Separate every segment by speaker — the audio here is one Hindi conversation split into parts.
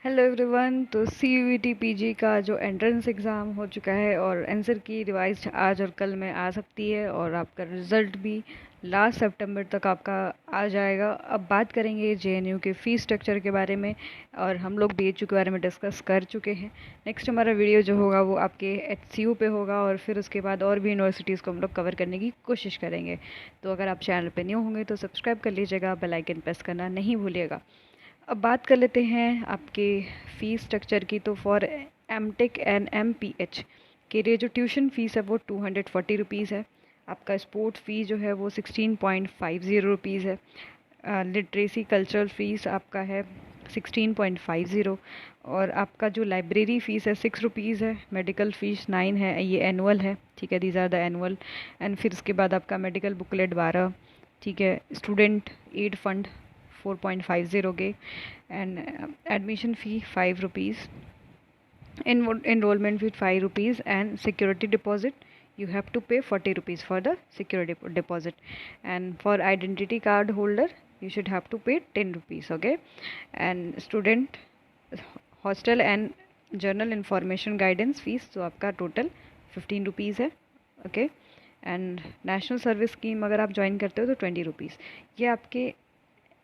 Speaker 1: Hello everyone. तो सी यू टी पी जी का जो एंट्रेंस एग्ज़ाम हो चुका है और आंसर की रिवाइज आज और कल में आ सकती है और आपका रिज़ल्ट भी लास्ट सितंबर तक आपका आ जाएगा। अब बात करेंगे जेएनयू के फ़ीस स्ट्रक्चर के बारे में और हम लोग बीएचयू के बारे में डिस्कस कर चुके हैं। नेक्स्ट हमारा वीडियो जो होगा वो आपके एचसीयू पे होगा और फिर उसके बाद और भी यूनिवर्सिटीज़ को हम लोग कवर करने की कोशिश करेंगे। तो अगर आप चैनल पे न्यू होंगे तो सब्सक्राइब कर लीजिएगा, बेल आइकन प्रेस करना नहीं भूलिएगा। अब बात कर लेते हैं आपके फ़ीस स्ट्रक्चर की। तो for M tech and M P H के लिए जो ट्यूशन फ़ीस है वो 240 रुपीज़ है। आपका स्पोर्ट फ़ी जो है वो 16.50 रुपीज़ है। लिटरेसी कल्चरल फ़ीस आपका है 16.50। और आपका जो लाइब्रेरी फ़ीस है 6 रुपीज़ है। मेडिकल फ़ीस 9 है, ये एनुअल है, ठीक है, these are the annual. And फिर उसके बाद आपका मेडिकल बुकलेट 12, ठीक है। स्टूडेंट एड फंड 4.50 के। And admission fee 5 rupees. Enrollment fee 5 rupees, and security deposit you have to pay 40 rupees for the security deposit. And for identity card holder you should have to pay 10 rupees, okay. And student hostel and journal information guidance fees तो आपका टोटल 15 रुपीज़ है, okay. And national service scheme अगर आप ज्वाइन करते हो तो 20 रुपीज़। ये आपके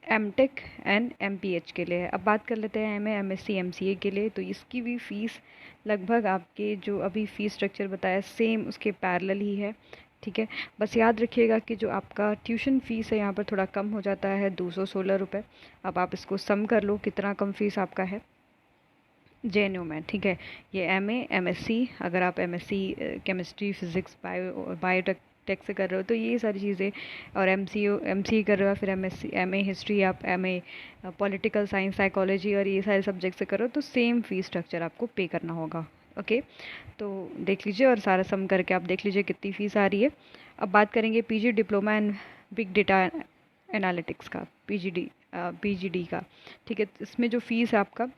Speaker 1: M tech and M P H के लिए है। अब बात कर लेते हैं M A M S C M C A के लिए। तो इसकी भी फ़ीस लगभग आपके जो अभी फ़ीस स्ट्रक्चर बताया सेम उसके पैरेलल ही है, ठीक है। बस याद रखिएगा कि जो आपका ट्यूशन फ़ीस है यहाँ पर थोड़ा कम हो जाता है, 216 रुपये। अब आप इसको सम कर लो कितना कम फ़ीस आपका है जेएनयू में, ठीक है। ये M A M S C, अगर आप M S C chemistry physics biotech से कर रहे हो तो ये सारी चीज़ें, और एम सी कर रहे हो, फिर एम ए हिस्ट्री, आप M A political science psychology और ये सारे सब्जेक्ट से करो तो सेम फ़ीस स्ट्रक्चर आपको पे करना होगा, ओके। तो देख लीजिए और सारा सम करके आप देख लीजिए कितनी फ़ीस आ रही है। अब बात करेंगे PG diploma and big data analytics का, पीजीडी का, ठीक है। इसमें जो फ़ीस है आपका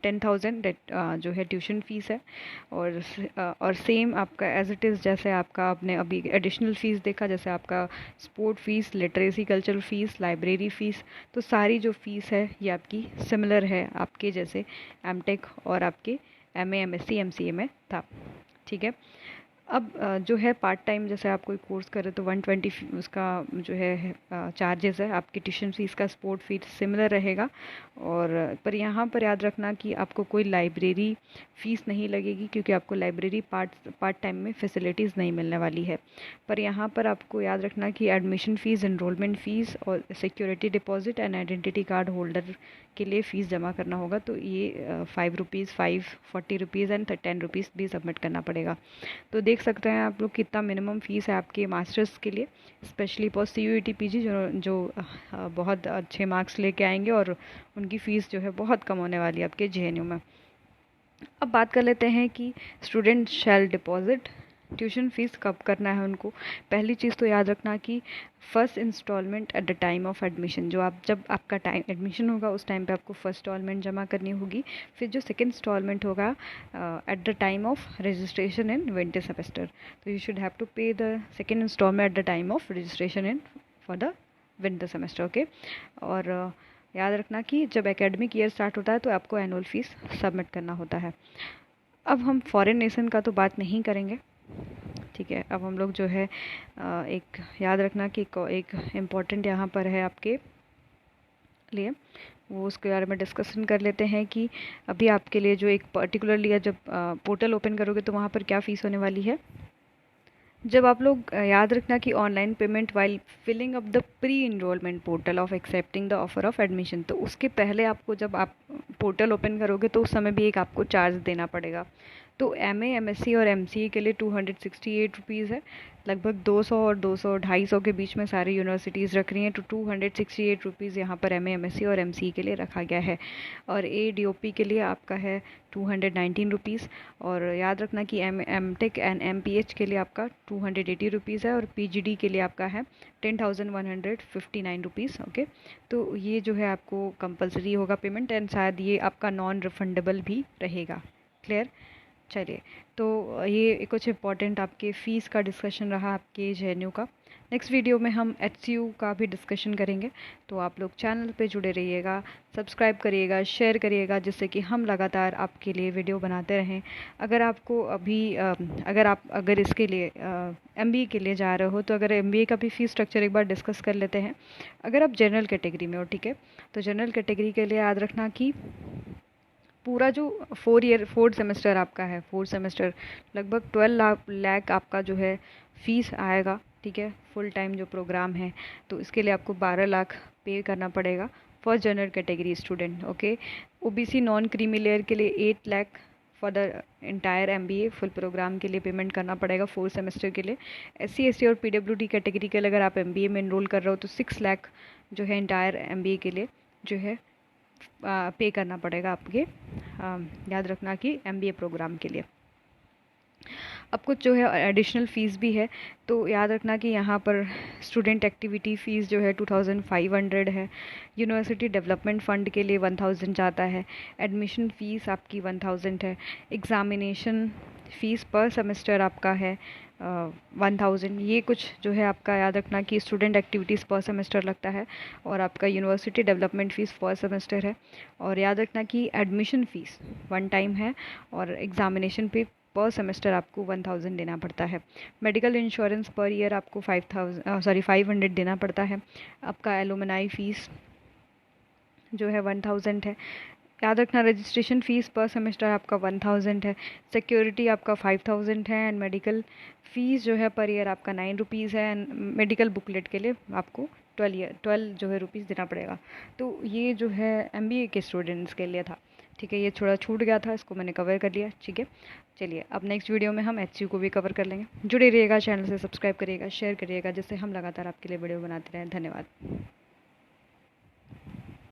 Speaker 1: 10,000 जो है ट्यूशन फ़ीस है। और सेम आपका एज इट इज़ जैसे आपका आपने अभी एडिशनल फ़ीस देखा, जैसे आपका sport fees, literacy cultural fees, library fees, तो सारी जो फ़ीस है ये आपकी सिमिलर है आपके जैसे एम टेक और आपके M A M S C M C A में था, ठीक है। अब जो है पार्ट टाइम जैसे आप कोई कोर्स करें तो 120 उसका जो है चार्जेस है। आपकी ट्यूशन फीस का स्पोर्ट फीस सिमिलर रहेगा। और पर यहाँ पर याद रखना कि आपको कोई लाइब्रेरी फ़ीस नहीं लगेगी, क्योंकि आपको लाइब्रेरी पार्ट टाइम में फैसिलिटीज़ नहीं मिलने वाली है। पर यहाँ पर आपको याद रखना कि एडमिशन फ़ीस, इनरोलमेंट फ़ीस और security deposit and identity card holder के लिए फ़ीस जमा करना होगा। तो ये 5 रुपीज़ एंड 10 रुपीज़ भी सबमिट करना पड़ेगा। तो देख सकते हैं आप लोग कितना मिनिमम फ़ीस है आपके मास्टर्स के लिए, specially for C U T P G जो बहुत अच्छे मार्क्स लेके आएंगे और उनकी फ़ीस जो है बहुत कम होने वाली है आपके जेएनयू में। अब बात कर लेते हैं कि स्टूडेंट शैल डिपॉजिट ट्यूशन फ़ीस कब करना है उनको। पहली चीज़ तो याद रखना कि first instalment at the time of admission, जब आपका टाइम एडमिशन होगा उस टाइम पे आपको फर्स्ट इंस्टॉलमेंट जमा करनी होगी। फिर जो सेकंड इंस्टॉलमेंट होगा at the time of registration in winter semester, तो you should have to pay the second instalment at the time of registration in for the winter semester, okay. और याद रखना कि जब एकेडमिक ईयर स्टार्ट होता है तो आपको एनुअल फ़ीस सबमिट करना होता है। अब हम फॉरेन नेशन का तो बात नहीं करेंगे, ठीक है। अब हम लोग जो है एक याद रखना कि एक इम्पॉर्टेंट यहाँ पर है आपके लिए, वो उसके बारे में डिस्कशन कर लेते हैं कि अभी आपके लिए जो एक पर्टिकुलरली जब पोर्टल ओपन करोगे तो वहाँ पर क्या फ़ीस होने वाली है। जब आप लोग याद रखना कि online payment while filling up the pre enrolment portal of accepting the offer of admission, तो उसके पहले आपको जब आप पोर्टल ओपन करोगे तो उस समय भी एक आपको चार्ज देना पड़ेगा। तो M A M S C और एम सी ए के लिए 268 रुपीज़ है। लगभग 200 और 200 250 के बीच में सारी यूनिवर्सिटीज़ रख रही हैं। तो 268 रुपीज़ यहाँ पर M A M S C और एम सी ए के लिए रखा गया है। और ए डी ओ पी के लिए आपका है 219 रुपीज़। और याद रखना कि M tech and M P H के लिए आपका 280 रुपीज़ है। और पी जी डी के लिए आपका है 10,159 रुपीज़, ओके। तो ये जो है आपको कंपलसरी होगा पेमेंट, एंड शायद ये आपका नॉन रिफंडेबल भी रहेगा। क्लियर। चलिए, तो ये कुछ इम्पोर्टेंट आपके फ़ीस का डिस्कशन रहा आपके जेएनयू का। नेक्स्ट वीडियो में हम HCU का भी डिस्कशन करेंगे। तो आप लोग चैनल पे जुड़े रहिएगा, सब्सक्राइब करिएगा, शेयर करिएगा, जिससे कि हम लगातार आपके लिए वीडियो बनाते रहें। अगर आपको अभी अगर इसके लिए MBA के लिए जा रहे हो, तो अगर MBA का भी फ़ीस स्ट्रक्चर एक बार डिस्कस कर लेते हैं। अगर आप जनरल कैटेगरी में हो, ठीक है, तो जनरल कैटेगरी के लिए याद रखना कि पूरा जो 4 सेमेस्टर आपका है, 4 सेमेस्टर लगभग 12 लाख आपका जो है फ़ीस आएगा, ठीक है, फुल टाइम जो प्रोग्राम है। तो इसके लिए आपको 12 लाख पे करना पड़ेगा for general category student. Okay, OBC non creamy layer के लिए 8 lakh for the entire MBA full programme के लिए पेमेंट करना पड़ेगा 4 सेमेस्टर के लिए। SC ST और PWD कैटेगरी के लिए अगर आप MBA में इनरोल कर रहे हो, तो 6 लाख जो है इंटायर MBA के लिए जो है पे करना पड़ेगा आपके, याद रखना कि MBA प्रोग्राम के लिए। अब कुछ जो है एडिशनल फ़ीस भी है, तो याद रखना कि यहाँ पर स्टूडेंट एक्टिविटी फ़ीस जो है 2500 है, यूनिवर्सिटी डेवलपमेंट फ़ंड के लिए 1000 जाता है, एडमिशन फ़ीस आपकी 1000 है, एग्ज़ामिनेशन फ़ीस पर सेमेस्टर आपका है 1000। ये कुछ जो है आपका याद रखना कि स्टूडेंट एक्टिविटीज़ पर सेमेस्टर लगता है, और आपका यूनिवर्सिटी डेवलपमेंट फ़ीस पर सेमेस्टर है। और याद रखना कि एडमिशन फ़ीस 1 टाइम है, और एग्ज़ामिनेशन पे पर सेमेस्टर आपको 1000 देना पड़ता है। मेडिकल इंश्योरेंस पर ईयर आपको 500 देना पड़ता है। आपका एलुमनाई फ़ीस जो है 1000 है। याद रखना रजिस्ट्रेशन फ़ीस पर सेमेस्टर आपका 1000 है, सिक्योरिटी आपका 5000 है, एंड मेडिकल फ़ीस जो है पर ईयर आपका 9 रुपीज़ है, एंड मेडिकल बुकलेट के लिए आपको 12 जो है रुपीज़ देना पड़ेगा। तो ये जो है MBA के स्टूडेंट्स के लिए था, ठीक है। ये थोड़ा छूट गया था, इसको मैंने कवर कर लिया, ठीक है। चलिए अब नेक्स्ट वीडियो में हम HCU को भी कवर कर लेंगे। जुड़े रहिएगा, चैनल से सब्सक्राइब करिएगा, शेयर करिएगा, जिससे हम लगातार आपके लिए वीडियो बनाते रहें। धन्यवाद।